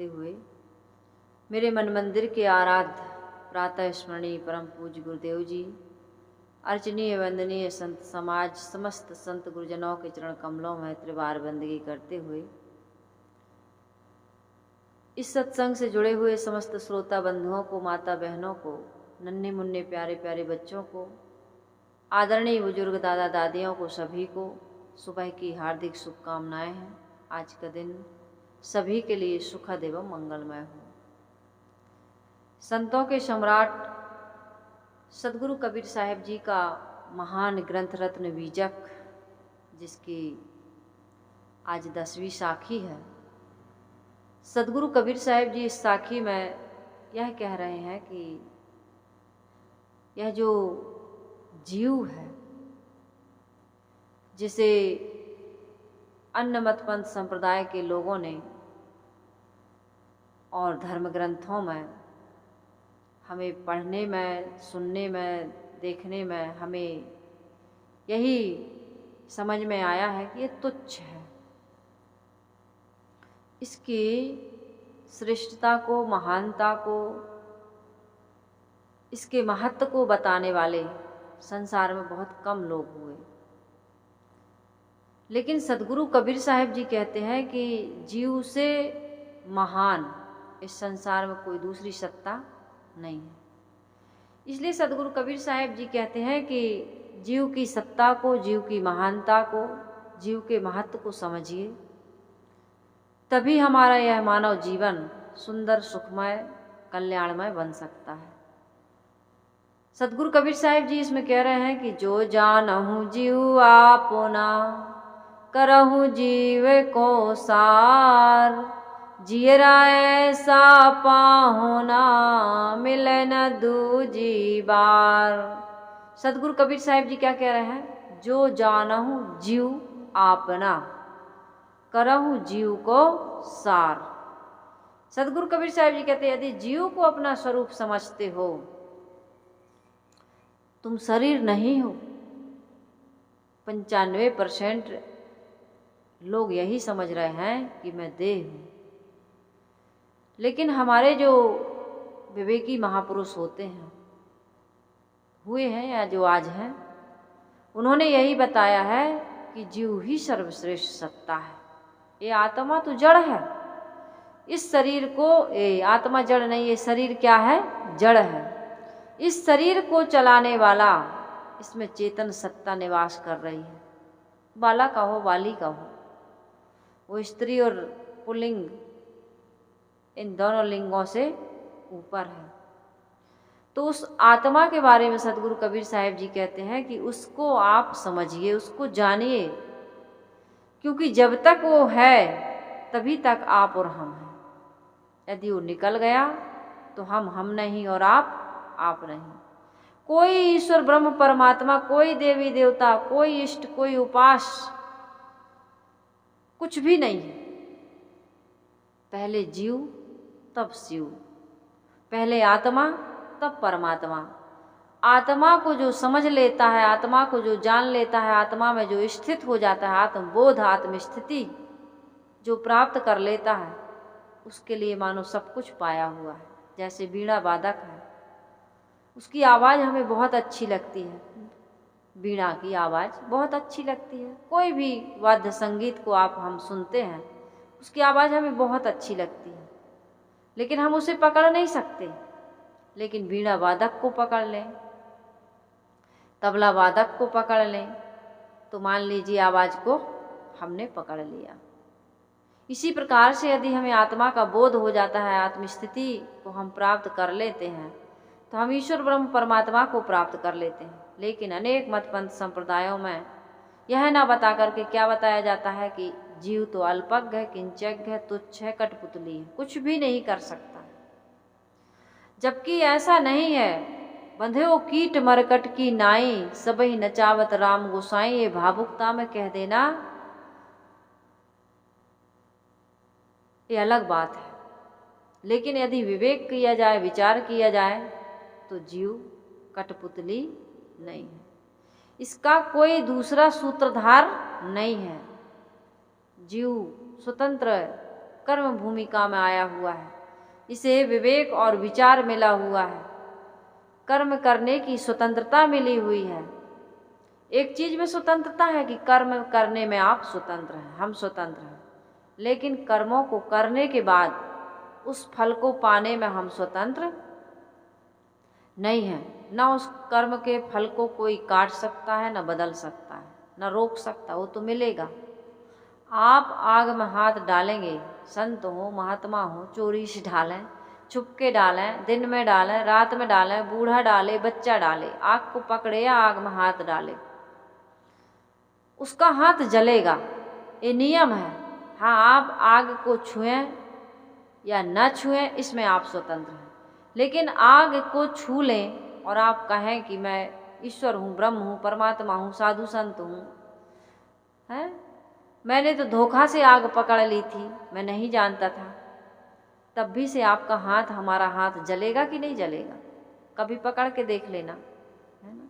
हुए मेरे मन मंदिर के आराध्य प्रातः स्मरणीय परम पूज्य गुरुदेव जी, अर्चनीय वंदनीय संत समाज, समस्त संत गुरुजनों के चरण कमलों में त्रिवार बंदगी करते हुए इस सत्संग से जुड़े हुए समस्त श्रोता बंधुओं को, माता बहनों को, नन्हे मुन्ने प्यारे प्यारे बच्चों को, आदरणीय बुजुर्ग दादा दादियों को, सभी को सुबह की हार्दिक शुभकामनाएं हैं। आज का दिन सभी के लिए सुखद एवं मंगलमय हो। संतों के सम्राट सदगुरु कबीर साहिब जी का महान ग्रंथ रत्न बीजक, जिसकी आज 10वीं साखी है, सदगुरु कबीर साहिब जी इस साखी में यह कह रहे हैं कि यह जो जीव है, जिसे अन्य मत पंथ संप्रदाय के लोगों ने और धर्म ग्रंथों में हमें पढ़ने में, सुनने में, देखने में हमें यही समझ में आया है कि ये तुच्छ है। इसकी श्रेष्ठता को, महानता को, इसके महत्व को बताने वाले संसार में बहुत कम लोग हुए। लेकिन सदगुरु कबीर साहिब जी कहते हैं कि जीव से महान इस संसार में कोई दूसरी सत्ता नहीं है। इसलिए सदगुरु कबीर साहिब जी कहते हैं कि जीव की सत्ता को, जीव की महानता को, जीव के महत्व को समझिए, तभी हमारा यह मानव जीवन सुंदर, सुखमय, कल्याणमय बन सकता है। सदगुरु कबीर साहिब जी इसमें कह रहे हैं कि जो जानहु जीव आपना, करहु जीव को सार, जियरा ऐसा पाहुना, मिले न दूजी बार। सदगुरु कबीर साहिब जी क्या कह रहे हैं? जो जानहु जीव आपना, करहु जीव को सार। सदगुरु कबीर साहिब जी कहते हैं, यदि जीव को अपना स्वरूप समझते हो, तुम शरीर नहीं हो। 95% लोग यही समझ रहे हैं कि मैं देह हूँ। लेकिन हमारे जो विवेकी महापुरुष होते हैं, हुए हैं या जो आज हैं, उन्होंने यही बताया है कि जीव ही सर्वश्रेष्ठ सत्ता है। ये आत्मा तो जड़ है। इस शरीर को, ये आत्मा जड़ नहीं, ये शरीर क्या है? जड़ है। इस शरीर को चलाने वाला, इसमें चेतन सत्ता निवास कर रही है। बाला का हो, बाली का हो, वो स्त्री और पुल्लिंग इन दोनों लिंगों से ऊपर है। तो उस आत्मा के बारे में सदगुरु कबीर साहिब जी कहते हैं कि उसको आप समझिए, उसको जानिए, क्योंकि जब तक वो है तभी तक आप और हम हैं। यदि वो निकल गया तो हम नहीं और आप नहीं। कोई ईश्वर ब्रह्म परमात्मा, कोई देवी देवता, कोई इष्ट, कोई उपास, कुछ भी नहीं है। पहले जीव तब शिव, पहले आत्मा तब परमात्मा। आत्मा को जो समझ लेता है, आत्मा को जो जान लेता है, आत्मा में जो स्थित हो जाता है, आत्मबोध, आत्मस्थिति जो प्राप्त कर लेता है, उसके लिए मानो सब कुछ पाया हुआ है। जैसे वीणा वादक है, उसकी आवाज़ हमें बहुत अच्छी लगती है, वीणा की आवाज़ बहुत अच्छी लगती है। कोई भी वाद्य संगीत को हम सुनते हैं, उसकी आवाज़ हमें बहुत अच्छी लगती है, लेकिन हम उसे पकड़ नहीं सकते। लेकिन वीणा वादक को पकड़ लें, तबला वादक को पकड़ लें, तो मान लीजिए आवाज़ को हमने पकड़ लिया। इसी प्रकार से यदि हमें आत्मा का बोध हो जाता है, आत्मस्थिति को हम प्राप्त कर लेते हैं, तो हम ईश्वर ब्रह्म परमात्मा को प्राप्त कर लेते हैं। लेकिन अनेक मत पंथ संप्रदायों में यह ना बता करके क्या बताया जाता है कि जीव तो अल्पज्ञ है, किंचज्ञ है, तुच्छ है, कठपुतली है, कुछ भी नहीं कर सकता। जबकि ऐसा नहीं है। बंधेओ कीट मरकट की नाई, सबही नचावत राम गोसाई। ये भावुकता में कह देना ये अलग बात है। लेकिन यदि विवेक किया जाए, विचार किया जाए, तो जीव कठपुतली नहीं है। इसका कोई दूसरा सूत्रधार नहीं है। जीव स्वतंत्र कर्म भूमिका में आया हुआ है, इसे विवेक और विचार मिला हुआ है, कर्म करने की स्वतंत्रता मिली हुई है। एक चीज में स्वतंत्रता है कि कर्म करने में आप स्वतंत्र हैं, हम स्वतंत्र हैं, लेकिन कर्मों को करने के बाद उस फल को पाने में हम स्वतंत्र नहीं है। ना उस कर्म के फल को कोई काट सकता है, ना बदल सकता है, ना रोक सकता, वो तो मिलेगा। आप आग में हाथ डालेंगे, संत हो, महात्मा हो, चोरी से डालें, छुपके डालें, दिन में डालें, रात में डालें, बूढ़ा डाले, बच्चा डाले, आग को पकड़े या आग में हाथ डाले, उसका हाथ जलेगा, ये नियम है। हाँ, आप आग को छुएं या न छुएं, इसमें आप स्वतंत्र हैं। लेकिन आग को छू लें और आप कहें कि मैं ईश्वर हूँ, ब्रह्म हूँ, परमात्मा हूँ, साधु संत हूँ, हैं, मैंने तो धोखा से आग पकड़ ली थी, मैं नहीं जानता था, तब भी से आपका हाथ, हमारा हाथ जलेगा कि नहीं जलेगा? कभी पकड़ के देख लेना, है ना।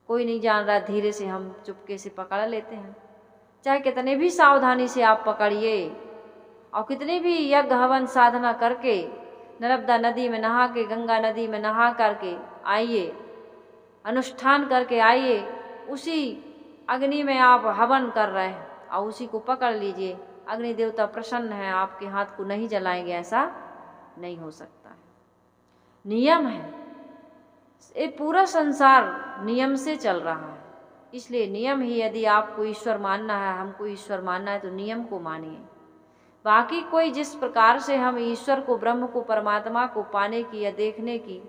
कोई नहीं जान रहा, धीरे से हम चुपके से पकड़ लेते हैं। चाहे कितने भी सावधानी से आप पकड़िए और कितनी भी यज्ञ हवन साधना करके नर्मदा नदी में नहा के, गंगा नदी में नहा करके आइए, अनुष्ठान करके आइए, उसी अग्नि में आप हवन कर रहे हैं और उसी को पकड़ लीजिए, अग्नि देवता प्रसन्न है, आपके हाथ को नहीं जलाएंगे, ऐसा नहीं हो सकता है। नियम है, ये पूरा संसार नियम से चल रहा है, इसलिए नियम ही, यदि आपको ईश्वर मानना है, हमको ईश्वर मानना है, तो नियम को मानिए। बाकी कोई जिस प्रकार से हम ईश्वर को, ब्रह्म को, परमात्मा को पाने की या देखने की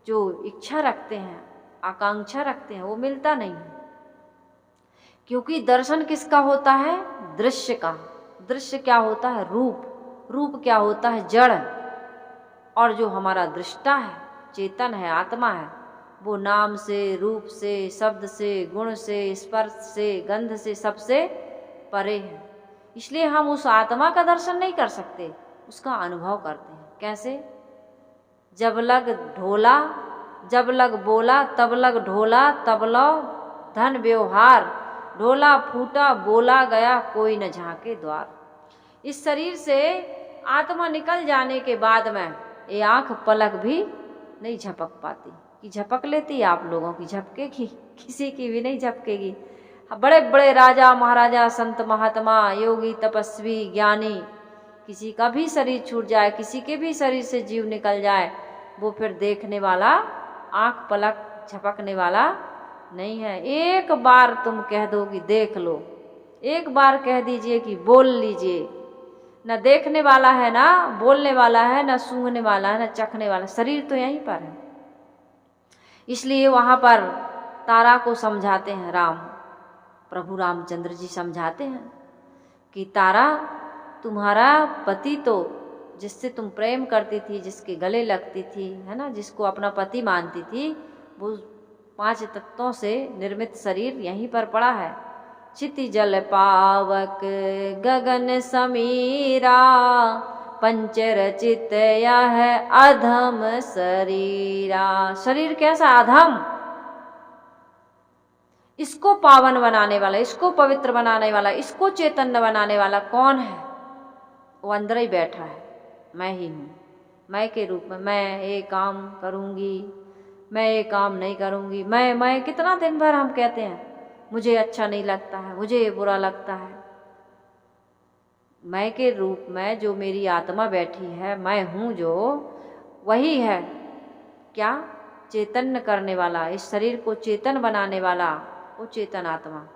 जो इच्छा रखते हैं, आकांक्षा रखते हैं, वो मिलता नहीं है। क्योंकि दर्शन किसका होता है? दृश्य का। दृश्य क्या होता है? रूप। रूप क्या होता है? जड़। और जो हमारा दृष्टा है, चेतन है, आत्मा है, वो नाम से, रूप से, शब्द से, गुण से, स्पर्श से, गंध से, सबसे परे है। इसलिए हम उस आत्मा का दर्शन नहीं कर सकते, उसका अनुभव करते हैं। कैसे? जब लग ढोला, जब लग बोला, तब लग ढोला, तब लो धन व्यवहार, ढोला फूटा, बोला गया, कोई न झांके द्वार। इस शरीर से आत्मा निकल जाने के बाद में ये आंख पलक भी नहीं झपक पाती। कि झपक लेती आप लोगों की, झपकेगी? किसी की भी नहीं झपकेगी। बड़े बड़े राजा महाराजा, संत महात्मा, योगी, तपस्वी, ज्ञानी, किसी का भी शरीर छूट जाए, किसी के भी शरीर से जीव निकल जाए, वो फिर देखने वाला, आंख पलक झपकने वाला नहीं है। एक बार तुम कह दो कि देख लो, एक बार कह दीजिए कि बोल लीजिए, न देखने वाला है, ना बोलने वाला है, न सूंघने वाला है, न चखने वाला, शरीर तो यहीं पर है। इसलिए वहाँ पर तारा को समझाते हैं राम, प्रभु रामचंद्र जी समझाते हैं कि तारा, तुम्हारा पति तो जिससे तुम प्रेम करती थी, जिसके गले लगती थी, है ना, जिसको अपना पति मानती थी, वो 5 तत्वों से निर्मित शरीर यहीं पर पड़ा है। क्षिति जल पावक गगन समीरा, पंच रचित यह अधम शरीरा। शरीर कैसा? अधम। इसको पावन बनाने वाला, इसको पवित्र बनाने वाला, इसको चैतन्य बनाने वाला कौन है? वो अंदर ही बैठा है, मैं ही हूँ। मैं के रूप में मैं ये काम करूँगी, मैं ये काम नहीं करूँगी, मैं कितना दिन भर हम कहते हैं, मुझे अच्छा नहीं लगता है, मुझे ये बुरा लगता है। मैं के रूप में जो मेरी आत्मा बैठी है, मैं हूँ जो, वही है क्या? चैतन्य करने वाला, इस शरीर को चेतन बनाने वाला, वो चेतन आत्मा।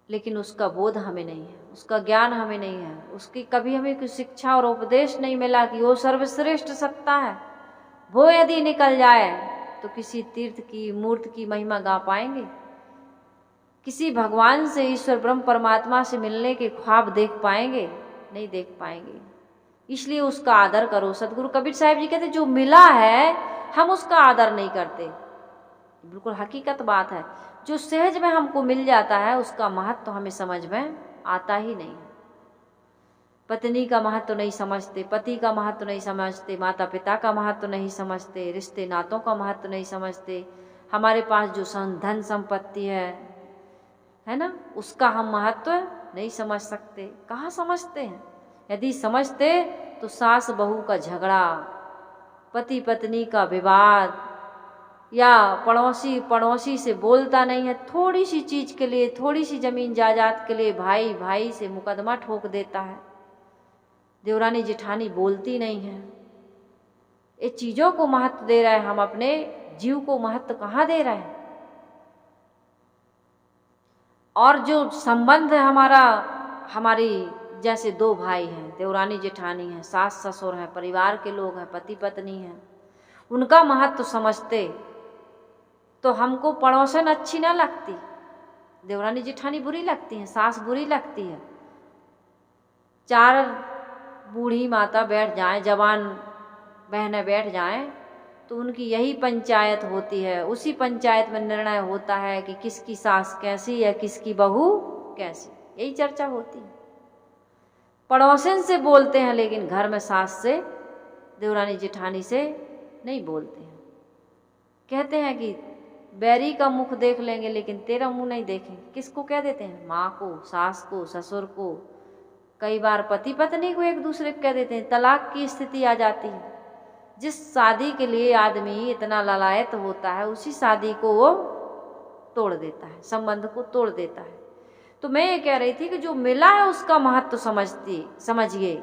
लेकिन उसका बोध हमें नहीं है, उसका ज्ञान हमें नहीं है, उसकी कभी हमें कोई शिक्षा और उपदेश नहीं मिला कि वो सर्वश्रेष्ठ सत्ता है। वो यदि निकल जाए तो किसी तीर्थ की, मूर्ति की महिमा गा पाएंगे? किसी भगवान से, ईश्वर ब्रह्म परमात्मा से मिलने के ख्वाब देख पाएंगे? नहीं देख पाएंगे। इसलिए उसका आदर करो। सदगुरु कबीर साहिब जी कहते, जो मिला है हम उसका आदर नहीं करते। बिल्कुल हकीकत बात है। जो सहज में हमको मिल जाता है, उसका महत्व तो हमें समझ में आता ही नहीं है। पत्नी का महत्व तो नहीं समझते, पति का महत्व तो नहीं समझते, माता पिता का महत्व तो नहीं समझते, रिश्ते नातों का महत्व तो नहीं समझते। हमारे पास जो धन संपत्ति है, है ना, उसका हम महत्व नहीं समझ सकते। कहाँ समझते हैं? यदि समझते तो सास बहू का झगड़ा, पति पत्नी का विवाद, या पड़ोसी से बोलता नहीं है, थोड़ी सी चीज़ के लिए, थोड़ी सी ज़मीन जायदाद के लिए भाई भाई से मुकदमा ठोक देता है, देवरानी जेठानी बोलती नहीं है। ये चीज़ों को महत्व दे रहे हैं, हम अपने जीव को महत्व कहाँ दे रहे हैं? और जो संबंध है हमारी जैसे दो भाई हैं, देवरानी जेठानी हैं, सास ससुर हैं, परिवार के लोग हैं, पति पत्नी हैं, उनका महत्व समझते तो हमको पड़ोसन अच्छी ना लगती, देवरानी जेठानी बुरी लगती हैं, सास बुरी लगती है। चार बूढ़ी माता बैठ जाएं, जवान बहनें बैठ जाएं, तो उनकी यही पंचायत होती है। उसी पंचायत में निर्णय होता है कि किसकी सास कैसी है, किसकी बहू कैसी, यही चर्चा होती है। पड़ोसन से बोलते हैं, लेकिन घर में सास से, देवरानी जेठानी से नहीं बोलते हैं। कहते हैं कि बैरी का मुख देख लेंगे लेकिन तेरा मुंह नहीं देखेंगे। किसको कह देते हैं? माँ को, सास को, ससुर को, कई बार पति पत्नी को एक दूसरे को कह देते हैं। तलाक की स्थिति आ जाती है। जिस शादी के लिए आदमी इतना ललायत होता है, उसी शादी को वो तोड़ देता है, संबंध को तोड़ देता है। तो मैं ये कह रही थी कि जो मिला है उसका महत्व समझिए।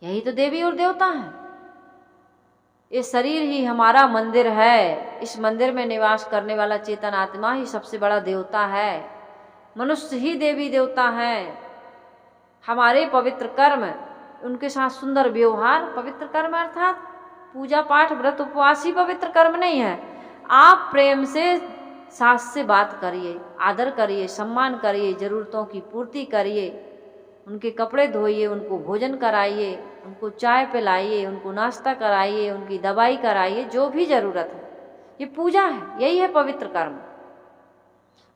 यही तो देवी और देवता हैं। ये शरीर ही हमारा मंदिर है। इस मंदिर में निवास करने वाला चेतन आत्मा ही सबसे बड़ा देवता है। मनुष्य ही देवी देवता हैं। हमारे पवित्र कर्म, उनके साथ सुंदर व्यवहार, पवित्र कर्म अर्थात पूजा पाठ व्रत उपवास ही पवित्र कर्म नहीं है। आप प्रेम से सास से बात करिए, आदर करिए, सम्मान करिए, जरूरतों की पूर्ति करिए, उनके कपड़े धोइए, उनको भोजन कराइए, उनको चाय पिलाइए, उनको नाश्ता कराइए, उनकी दवाई कराइए, जो भी जरूरत है। ये पूजा है, यही है पवित्र कर्म।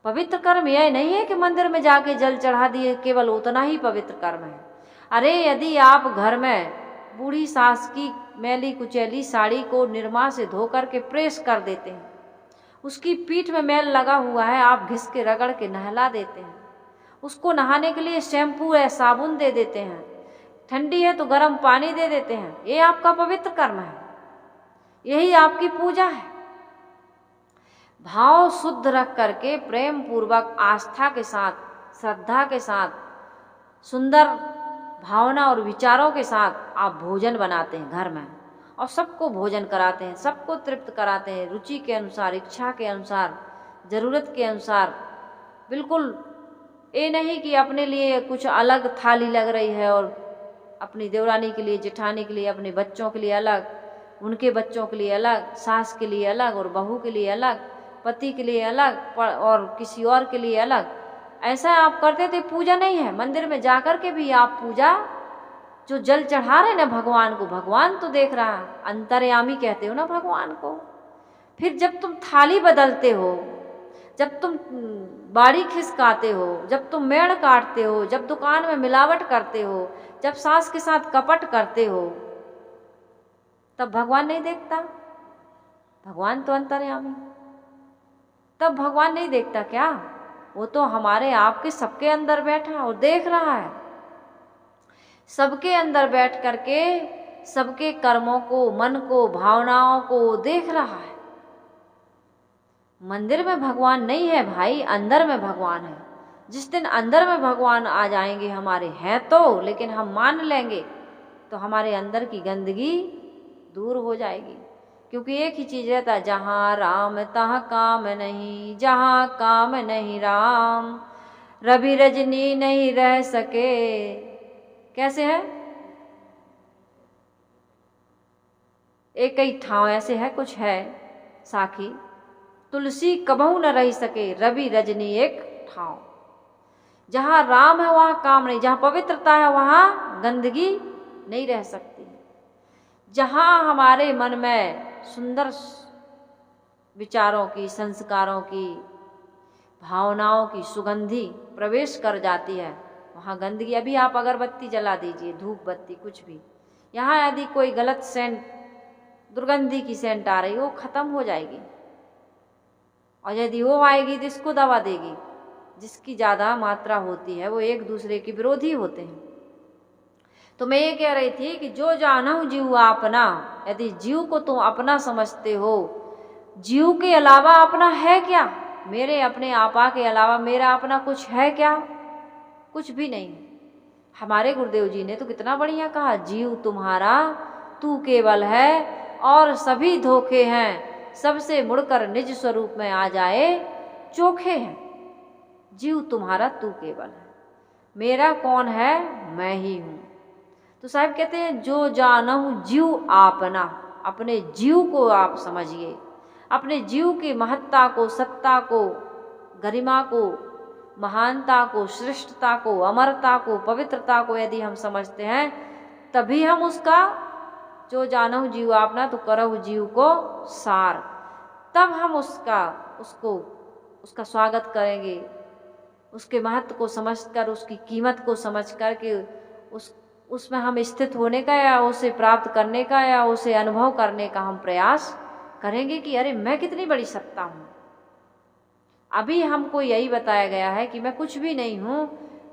पवित्र कर्म यह नहीं है कि मंदिर में जाके जल चढ़ा दिए, केवल उतना ही पवित्र कर्म है। अरे यदि आप घर में बूढ़ी सास की मैली कुचैली साड़ी को निरमा से धो करके प्रेस कर देते हैं, उसकी पीठ में मैल लगा हुआ है, आप घिस के रगड़ के नहला देते हैं, उसको नहाने के लिए शैम्पू है, साबुन दे देते हैं, ठंडी है तो गर्म पानी दे देते हैं, ये आपका पवित्र कर्म है। यही आपकी पूजा है। भाव शुद्ध रख करके प्रेम पूर्वक, आस्था के साथ, श्रद्धा के साथ, सुंदर भावना और विचारों के साथ आप भोजन बनाते हैं घर में, और सबको भोजन कराते हैं, सबको तृप्त कराते हैं, रुचि के अनुसार, इच्छा के अनुसार, ज़रूरत के अनुसार। बिल्कुल ये नहीं कि अपने लिए कुछ अलग थाली लग रही है और अपनी देवरानी के लिए, जेठानी के लिए, अपने बच्चों के लिए अलग, उनके बच्चों के लिए अलग, सास के लिए अलग और बहू के लिए अलग, पति के लिए अलग और किसी और के लिए अलग। ऐसा आप करते थे, पूजा नहीं है। मंदिर में जाकर के भी आप पूजा, जो जल चढ़ा रहे ना भगवान को, भगवान तो देख रहा है, अंतर्यामी कहते हो ना भगवान को। फिर जब तुम थाली बदलते हो, जब तुम बाड़ी खिसकाते हो, जब तुम मेड़ काटते हो, जब दुकान में मिलावट करते हो, जब सास के साथ कपट करते हो, तब भगवान नहीं देखता? भगवान तो अंतर्यामी, तब भगवान नहीं देखता क्या? वो तो हमारे आपके सबके अंदर बैठा और देख रहा है। सबके अंदर बैठ करके सबके कर्मों को, मन को, भावनाओं को देख रहा है। मंदिर में भगवान नहीं है भाई, अंदर में भगवान है। जिस दिन अंदर में भगवान आ जाएंगे हमारे, हैं तो, लेकिन हम मान लेंगे तो हमारे अंदर की गंदगी दूर हो जाएगी। क्योंकि एक ही चीज रहता है, जहाँ राम तहाँ काम नहीं, जहाँ काम नहीं राम, रवि रजनी नहीं रह सके। कैसे है? एक ही ठाव ऐसे है, कुछ है साखी, तुलसी कबहू न रह सके, रवि रजनी एक ठाव। जहाँ राम है वहाँ काम नहीं, जहाँ पवित्रता है वहाँ गंदगी नहीं रह सकती। जहाँ हमारे मन में सुंदर विचारों की, संस्कारों की, भावनाओं की सुगंधी प्रवेश कर जाती है, वहाँ गंदगी। अभी आप अगरबत्ती जला दीजिए, धूप बत्ती, कुछ भी, यहाँ यदि कोई गलत सेंट, दुर्गंधी की सेंट आ रही, वो खत्म हो जाएगी। और यदि वो आएगी तो इसको दवा देगी, जिसकी ज़्यादा मात्रा होती है वो एक दूसरे के विरोधी होते हैं। तो मैं ये कह रही थी कि जो जानहु जीव अपना, यदि जीव को तुम अपना समझते हो, जीव के अलावा अपना है क्या? मेरे अपने आपा के अलावा मेरा अपना कुछ है क्या? कुछ भी नहीं। हमारे गुरुदेव जी ने तो कितना बढ़िया कहा, जीव तुम्हारा तू केवल है और सभी धोखे हैं, सबसे मुड़कर निज स्वरूप में आ जाए चोखे हैं। जीव तुम्हारा तू केवल है, मेरा कौन है? मैं ही हूँ। तो साहब कहते हैं जो जानहु जीव आपना, अपने जीव को आप समझिए, अपने जीव की महत्ता को, सत्ता को, गरिमा को, महानता को, श्रेष्ठता को, अमरता को, पवित्रता को यदि हम समझते हैं, तभी हम उसका जो जानहु जीव आपना तो करहु जीव को सार, तब हम उसका स्वागत करेंगे, उसके महत्व को समझकर, उसकी कीमत को समझ कर के उसमें हम स्थित होने का या उसे प्राप्त करने का या उसे अनुभव करने का हम प्रयास करेंगे कि अरे मैं कितनी बड़ी सत्ता हूँ। अभी हमको यही बताया गया है कि मैं कुछ भी नहीं हूँ,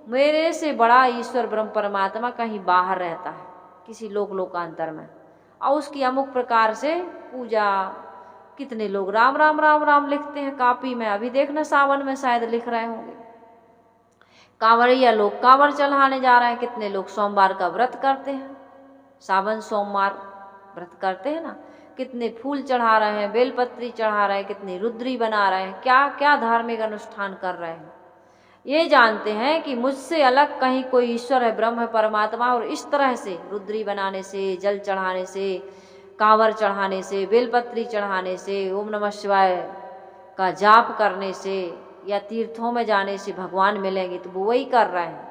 मेरे से बड़ा ईश्वर ब्रह्म परमात्मा कहीं बाहर रहता है किसी लोकांतर में, और उसकी अमुक प्रकार से पूजा। कितने लोग राम राम राम राम लिखते हैं कापी में, अभी देखना सावन में शायद लिख रहे होंगे। कांवड़िया लोग कांवड़ चढ़ाने जा रहे हैं, कितने लोग सोमवार का व्रत करते हैं, सावन सोमवार व्रत करते हैं ना, कितने फूल चढ़ा रहे हैं, बेलपत्री चढ़ा रहे हैं, कितनी रुद्री बना रहे हैं, क्या क्या धार्मिक अनुष्ठान कर रहे हैं। ये जानते हैं कि मुझसे अलग कहीं कोई ईश्वर है, ब्रह्म है, परमात्मा, और इस तरह से रुद्री बनाने से, जल चढ़ाने से, कांवर चढ़ाने से, बेलपत्री चढ़ाने से, ओम नमः शिवाय का जाप करने से या तीर्थों में जाने से भगवान मिलेंगे, तो वो वही कर रहे हैं।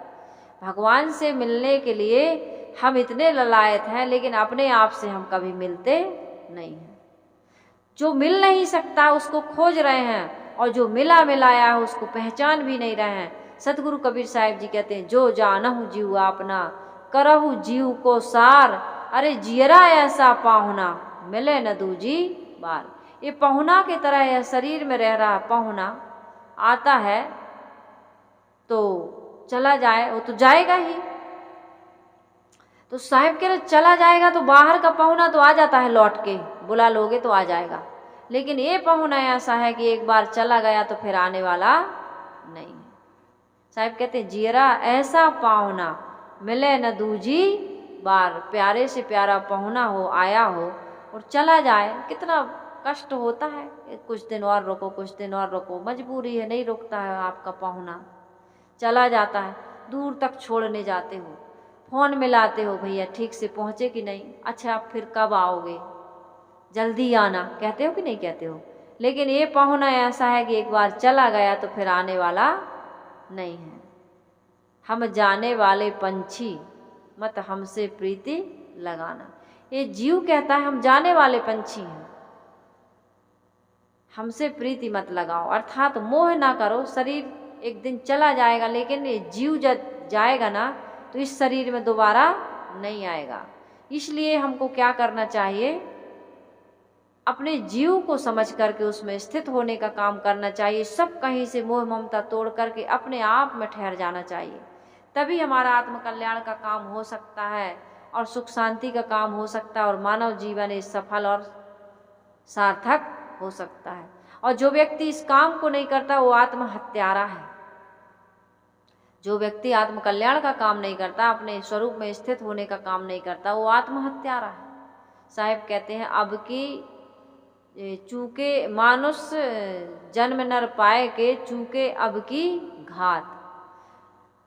भगवान से मिलने के लिए हम इतने ललायत हैं, लेकिन अपने आप से हम कभी मिलते नहीं हैं। जो मिल नहीं सकता उसको खोज रहे हैं, और जो मिला मिलाया है उसको पहचान भी नहीं रहे हैं। सतगुरु कबीर साहिब जी कहते हैं जो जानहु जीव आपना, करहु जीव को सार, अरे जियरा ऐसा पाहुना, मिले न दूजी बार। ये पहुना की तरह है, शरीर में रह रहा पहुना आता है तो चला जाए, वो तो जाएगा ही। तो साहिब कह रहे चला जाएगा तो बाहर का पहुना तो आ जाता है, लौट के बुला लोगे तो आ जाएगा, लेकिन ये पहुना ऐसा है कि एक बार चला गया तो फिर आने वाला नहीं है। साहिब कहते हैं जियरा ऐसा पाहुना, मिले न दूजी बार। प्यारे से प्यारा पहुना हो, आया हो और चला जाए, कितना कष्ट होता है। कुछ दिन और रुको, कुछ दिन और रुको, मजबूरी है, नहीं रुकता है आपका पहुना, चला जाता है। दूर तक छोड़ने जाते हो, फोन मिलाते हो, भैया ठीक से पहुँचे कि नहीं, अच्छा आप फिर कब आओगे, जल्दी आना, कहते हो कि नहीं कहते हो। लेकिन ये पहुना ऐसा है कि एक बार चला गया तो फिर आने वाला नहीं है। हम जाने वाले पंछी, मत हमसे प्रीति लगाना। ये जीव कहता है हम जाने वाले पंछी हैं, हमसे प्रीति मत लगाओ, अर्थात मोह ना करो। शरीर एक दिन चला जाएगा, लेकिन ये जीव जब जाएगा ना तो इस शरीर में दोबारा नहीं आएगा। इसलिए हमको क्या करना चाहिए, अपने जीव को समझ करके उसमें स्थित होने का काम करना चाहिए। सब कहीं से मोह ममता तोड़ करके अपने आप में ठहर जाना चाहिए, तभी हमारा आत्म कल्याण का काम हो सकता है और सुख शांति का काम हो सकता है, और मानव जीवन इस सफल और सार्थक हो सकता है। और जो व्यक्ति इस काम को नहीं करता वो आत्महत्यारा है। जो व्यक्ति आत्म कल्याण का काम नहीं करता, अपने स्वरूप में स्थित होने का काम नहीं करता, वो आत्महत्यारा है। साहिब कहते हैं अब की चूके मानुष जन्म नर पाए के, चूके अब की घात।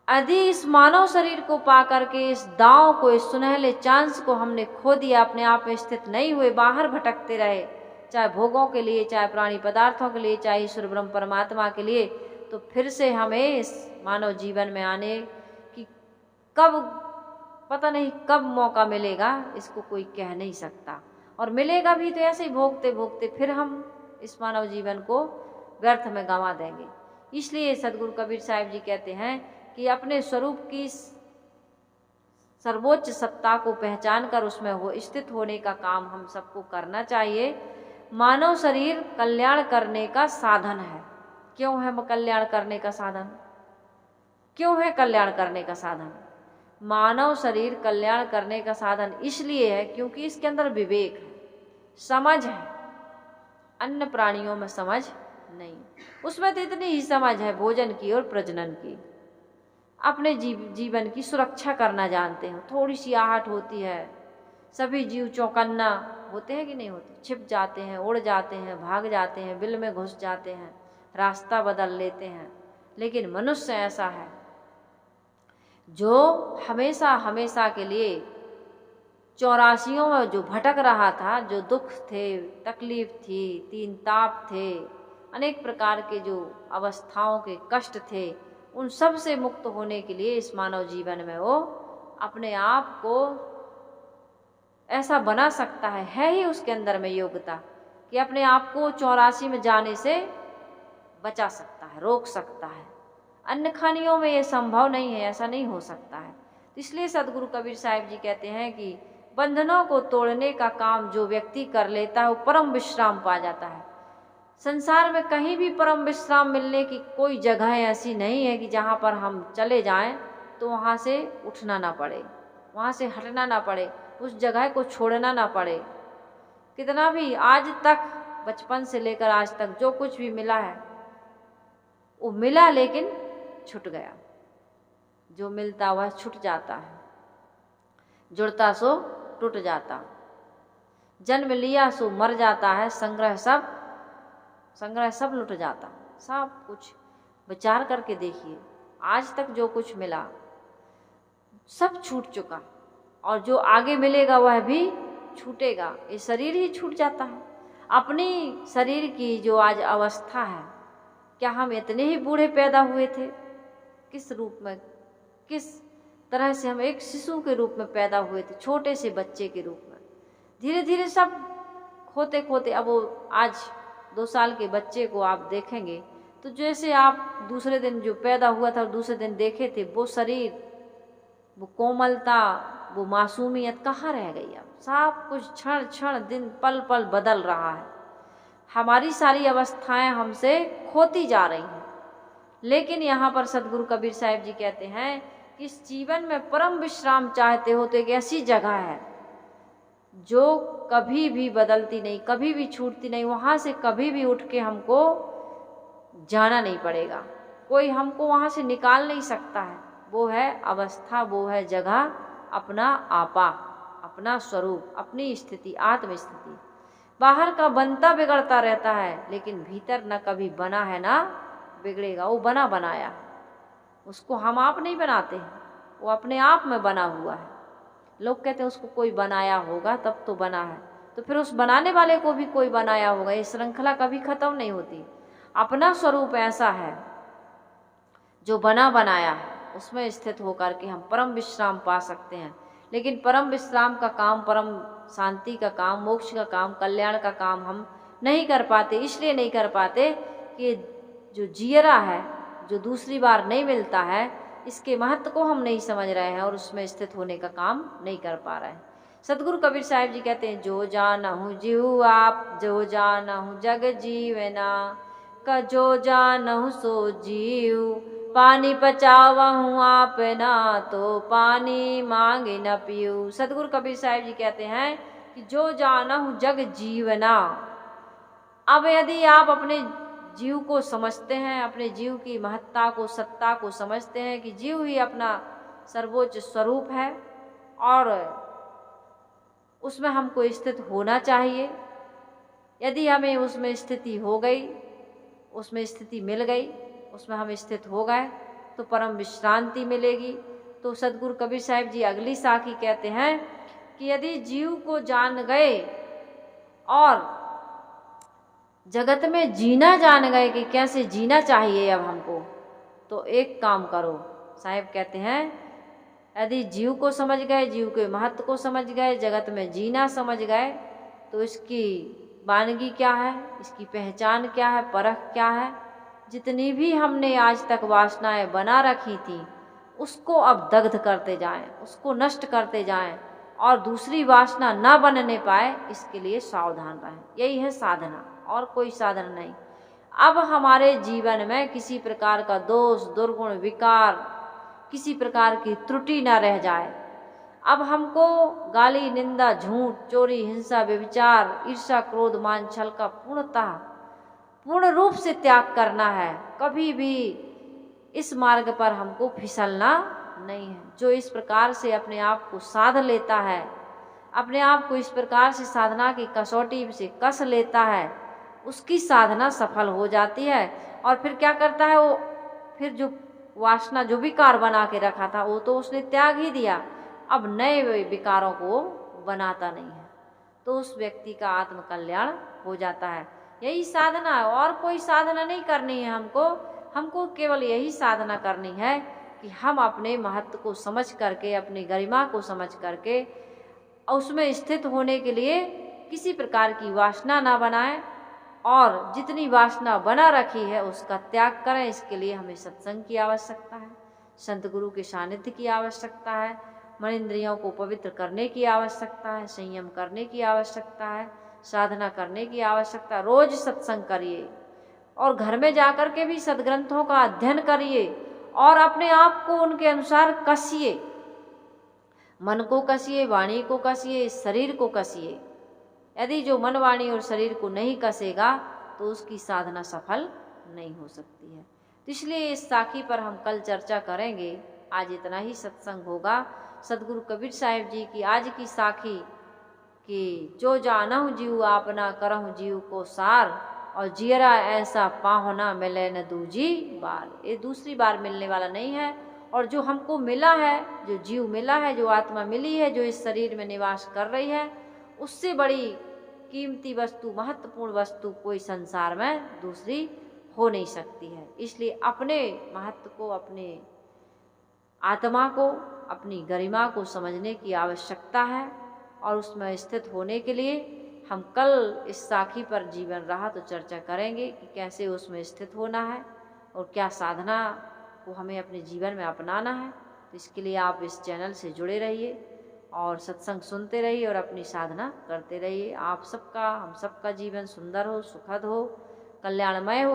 यदि इस मानव शरीर को पा करके इस दांव को, इस सुनहले चांस को हमने खो दिया, अपने आप में स्थित नहीं हुए, बाहर भटकते रहे, चाहे भोगों के लिए, चाहे प्राणी पदार्थों के लिए, चाहे ईश्वर ब्रह्म परमात्मा के लिए, तो फिर से हमें इस मानव जीवन में आने की कब, पता नहीं कब मौका मिलेगा, इसको कोई कह नहीं सकता। और मिलेगा भी तो ऐसे ही भोगते भोगते फिर हम इस मानव जीवन को व्यर्थ में गंवा देंगे। इसलिए सदगुरु कबीर साहिब जी कहते हैं कि अपने स्वरूप की सर्वोच्च सत्ता को पहचान कर उसमें स्थित होने का काम हम सबको करना चाहिए। मानव शरीर कल्याण करने का साधन है, क्यों है कल्याण करने का साधन? क्यों है कल्याण करने का साधन? मानव शरीर कल्याण करने का साधन इसलिए है क्योंकि इसके अंदर विवेक है, समझ है। अन्य प्राणियों में समझ नहीं, उसमें तो इतनी ही समझ है भोजन की और प्रजनन की, अपने जीवन की सुरक्षा करना जानते हैं। थोड़ी सी आहट होती है, सभी जीव चौकन्ना होते हैं कि नहीं होते, छिप जाते हैं, उड़ जाते हैं, भाग जाते हैं, बिल में घुस जाते हैं, रास्ता बदल लेते हैं। लेकिन मनुष्य ऐसा है जो हमेशा हमेशा के लिए 84 में जो भटक रहा था, जो दुख थे, तकलीफ थी, तीन ताप थे, अनेक प्रकार के जो अवस्थाओं के कष्ट थे, उन सब से मुक्त होने के लिए इस मानव जीवन में वो अपने आप को ऐसा बना सकता है ही उसके अंदर में योग्यता कि अपने आप को 84 में जाने से बचा सकता है, रोक सकता है। अन्य खानियों में ये संभव नहीं है, ऐसा नहीं हो सकता है। इसलिए सदगुरु कबीर साहिब जी कहते हैं कि बंधनों को तोड़ने का काम जो व्यक्ति कर लेता है वो परम विश्राम पा जाता है। संसार में कहीं भी परम विश्राम मिलने की कोई जगह ऐसी नहीं है कि जहाँ पर हम चले जाएं तो वहाँ से उठना ना पड़े, वहाँ से हटना ना पड़े, उस जगह को छोड़ना ना पड़े। कितना भी आज तक बचपन से लेकर आज तक जो कुछ भी मिला है वो मिला लेकिन छूट गया। जो मिलता वह छूट जाता है, जुड़ता सो टूट जाता, जन्म लिया सो मर जाता है, संग्रह सब लुट जाता। सब कुछ विचार करके देखिए, आज तक जो कुछ मिला सब छूट चुका और जो आगे मिलेगा वह भी छूटेगा। ये शरीर ही छूट जाता है। अपनी शरीर की जो आज अवस्था है, क्या हम इतने ही बूढ़े पैदा हुए थे? किस रूप में, किस तरह से हम एक शिशु के रूप में पैदा हुए थे, छोटे से बच्चे के रूप में। धीरे धीरे सब खोते खोते अब वो आज 2 साल के बच्चे को आप देखेंगे तो जैसे आप दूसरे दिन जो पैदा हुआ था और दूसरे दिन देखे थे, वो शरीर, वो कोमलता, वो मासूमियत कहाँ रह गई? अब सब कुछ क्षण क्षण दिन पल पल बदल रहा है। हमारी सारी अवस्थाएं हमसे खोती जा रही हैं। लेकिन यहाँ पर सदगुरु कबीर साहिब जी कहते हैं कि इस जीवन में परम विश्राम चाहते हो तो एक ऐसी जगह है जो कभी भी बदलती नहीं, कभी भी छूटती नहीं, वहाँ से कभी भी उठ के हमको जाना नहीं पड़ेगा, कोई हमको वहाँ से निकाल नहीं सकता है। वो है अवस्था, वो है जगह, अपना आपा, अपना स्वरूप, अपनी स्थिति, आत्म स्थिति। बाहर का बनता बिगड़ता रहता है लेकिन भीतर न कभी बना है ना बिगड़ेगा। वो बना बनाया, उसको हम आप नहीं बनाते हैं, वो अपने आप में बना हुआ है। लोग कहते हैं उसको कोई बनाया होगा तब तो बना है, तो फिर उस बनाने वाले को भी कोई बनाया होगा। ये श्रृंखला कभी खत्म नहीं होती। अपना स्वरूप ऐसा है जो बना बनाया है, उसमें स्थित होकर के हम परम विश्राम पा सकते हैं। लेकिन परम विश्राम का काम, परम शांति का काम, मोक्ष का काम, कल्याण का काम हम नहीं कर पाते। इसलिए नहीं कर पाते कि जो जियरा है, जो दूसरी बार नहीं मिलता है, इसके महत्व को हम नहीं समझ रहे हैं और उसमें स्थित होने का काम नहीं कर पा रहे हैं। सदगुरु कबीर साहिब जी कहते हैं, जो जानहु जीव आप, जो जानहु जग जीवना, का जो जानहु सो जीव, पानी पचावहु आप ना, तो पानी मांगे न पीऊ। सदगुरु कबीर साहिब जी कहते हैं कि जो जानहु जग जीवना। अब यदि आप अपने जीव को समझते हैं, अपने जीव की महत्ता को, सत्ता को समझते हैं कि जीव ही अपना सर्वोच्च स्वरूप है और उसमें हमको स्थित होना चाहिए। यदि हमें उसमें स्थिति हो गई, उसमें स्थिति मिल गई, उसमें हम स्थित हो गए तो परम विश्रांति मिलेगी। तो सदगुरु कबीर साहिब जी अगली साखी कहते हैं कि यदि जीव को जान गए और जगत में जीना जान गए कि कैसे जीना चाहिए अब हमको, तो एक काम करो। साहिब कहते हैं यदि जीव को समझ गए, जीव के महत्व को समझ गए, जगत में जीना समझ गए, तो इसकी वानगी क्या है, इसकी पहचान क्या है, परख क्या है। जितनी भी हमने आज तक वासनाएं बना रखी थी उसको अब दग्ध करते जाएं, उसको नष्ट करते जाएं और दूसरी वासना ना बनने पाए, इसके लिए सावधान रहें। यही है साधना, और कोई साधन नहीं। अब हमारे जीवन में किसी प्रकार का दोष, दुर्गुण, विकार, किसी प्रकार की त्रुटि न रह जाए। अब हमको गाली, निंदा, झूठ, चोरी, हिंसा, व्यभिचार, ईर्ष्या, क्रोध, मान, छल का पूर्ण रूप से त्याग करना है। कभी भी इस मार्ग पर हमको फिसलना नहीं है। जो इस प्रकार से अपने आप को साध लेता है, अपने आप को इस प्रकार से साधना की कसौटी से कस लेता है, उसकी साधना सफल हो जाती है। और फिर क्या करता है वो, फिर जो वासना, जो विकार बना के रखा था वो तो उसने त्याग ही दिया, अब नए विकारों को बनाता नहीं है, तो उस व्यक्ति का आत्म कल्याण हो जाता है। यही साधना है, और कोई साधना नहीं करनी है हमको केवल यही साधना करनी है कि हम अपने महत्व को समझ करके, अपनी गरिमा को समझ करके उसमें स्थित होने के लिए किसी प्रकार की वासना ना बनाएं, और जितनी वासना बना रखी है उसका त्याग करें। इसके लिए हमें सत्संग की आवश्यकता है, संत गुरु के सानिध्य की आवश्यकता है, मन इंद्रियों को पवित्र करने की आवश्यकता है, संयम करने की आवश्यकता है, साधना करने की आवश्यकता। रोज सत्संग करिए और घर में जाकर के भी सदग्रंथों का अध्ययन करिए और अपने आप को उनके अनुसार कसिए, मन को कसिए, वाणी को कसिए, शरीर को कसिए। यदि जो मन, वाणी और शरीर को नहीं कसेगा तो उसकी साधना सफल नहीं हो सकती है। तो इसलिए इस साखी पर हम कल चर्चा करेंगे। आज इतना ही सत्संग होगा। सदगुरु कबीर साहिब जी की आज की साखी कि जो जानहु जीव आपना करहु जीव को सार, और जियरा ऐसा पाहुना मिले न दूजी बार। ये दूसरी बार मिलने वाला नहीं है। और जो हमको मिला है, जो जीव मिला है, जो आत्मा मिली है, जो इस शरीर में निवास कर रही है, उससे बड़ी कीमती वस्तु, महत्वपूर्ण वस्तु कोई संसार में दूसरी हो नहीं सकती है। इसलिए अपने महत्व को, अपने आत्मा को, अपनी गरिमा को समझने की आवश्यकता है। और उसमें स्थित होने के लिए हम कल इस साखी पर जीवन रहा तो चर्चा करेंगे कि कैसे उसमें स्थित होना है और क्या साधना को हमें अपने जीवन में अपनाना है। तो इसके लिए आप इस चैनल से जुड़े रहिए और सत्संग सुनते रहिए और अपनी साधना करते रहिए। आप सबका, हम सबका जीवन सुंदर हो, सुखद हो, कल्याणमय हो।